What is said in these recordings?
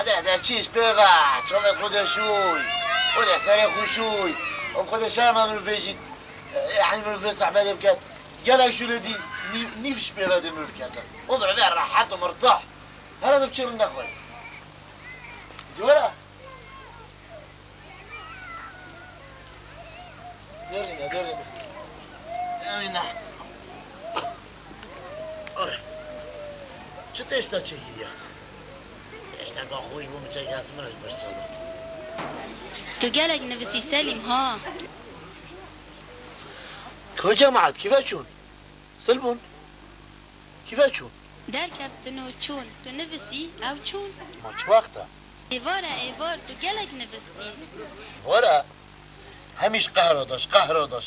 ده چیش ببع شما خود شوي ولا سري خوشوي وخد شام من بيجي يعني من في صاحب هذا بكات قالك شو لدي نيفش بهذا من بكات وضع بها راحت ومرتاح هذا بشير لنا خوي دورا دورينا دورينا چه تشتا چه گیری تشتا که خوش بوم چه کسی منش برساده تو گلک نویسی سلیم ها کجا معد کیفه چون سلبون کیفه چون در کفتنو چون تو نویسی او چون ما چه وقتا ایوار تو گلک نویسی وره همیش قهرا داشت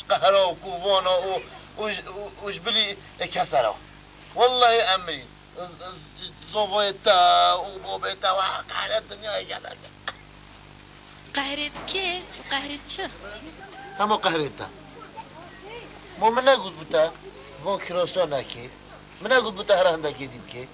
قهرا و کووانا و جبلی کسرا والله امرین زوبيتا وبوبيتا وقهر الدنيا جلال قهرت كيف قهرت شو هم قهرتا مو من قلت بتا مو كروسونا كي من قلت بتا هراندا كي ديب كي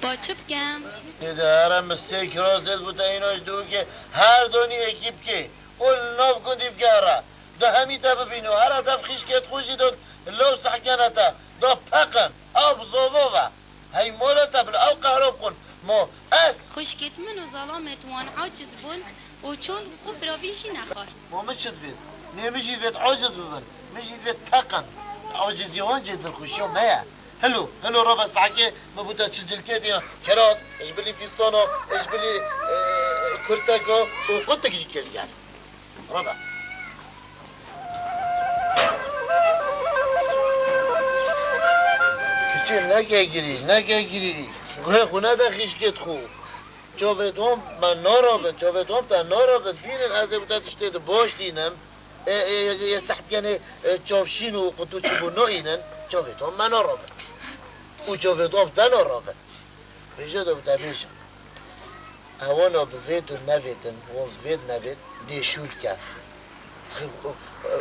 باچب كم اذا هرم السي كروسيت بتا اينوش دو كي هر دوني اكيب كي قول نوف كون ديب كارا ده همي تا ببينو هر تفخيش كي تخوشي دو لو سحكانتا دو باقن او بزوبوبا هاي مولتا بالاو قهروبكن مو اس خشكت من وظلامت وان عاجز بون وچون خوب راويشي نخار مو مشت بيت مشيت بيت عاجز ببن مشيت بيت باقن عاجز يوان جد الخشيو مايا هلو ربع ساعة مبوتا تشجل كده كرات اجبلي فيستانو اجبلي كرتاكو وقلتك جيكل يعني ربع كتير نكا جريج خونه دا خيش كت خو جاودهم من نارابن جاودهم تا نارابن بينن از بودا تشتید باش دينم يا سحت يعني جافشين وقطو چبونو اينن جاودهم من نارابن و جاودهم دا نارابن بيجا دا بودا بيجا اوانا بفيد و نويدن و بفيد نويد دي شولكا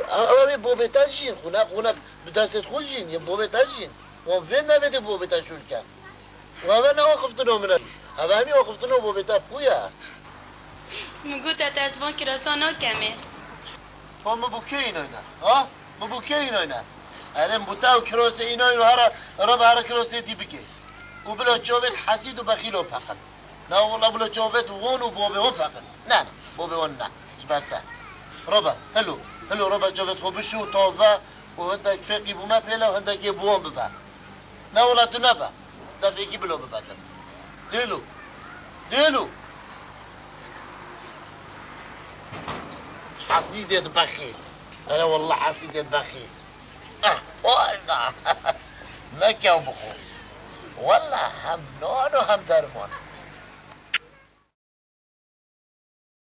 اوه بوبتا جين خونه بدستت خود جين يا بوبتا جين و فين نويد بوبتا شولكا وانا وقفتنو من هذا همي وقفتنو بوبتا خويا نقول تتزبان كراسانا كمه ما بوكي هنا ها ما بوكي هنا ارم بوتا وكروس هنا هرا ربع كروس دي بكي وبلا جوبت حسيد وبخيل فقط لا والله بلا جوبت وون وبوبه فقط لا بوبه ونا سبتا ربع هلو ربع جوبت خوبشو طازه وهندك فقي بوما بلا وهندك بوم ببا لا والله تنبا ده فيكي بلو ببا ديلو حسيدة بخيل انا والله حسيدة بخيل والله مكة وبخور والله هم نون وهم درمان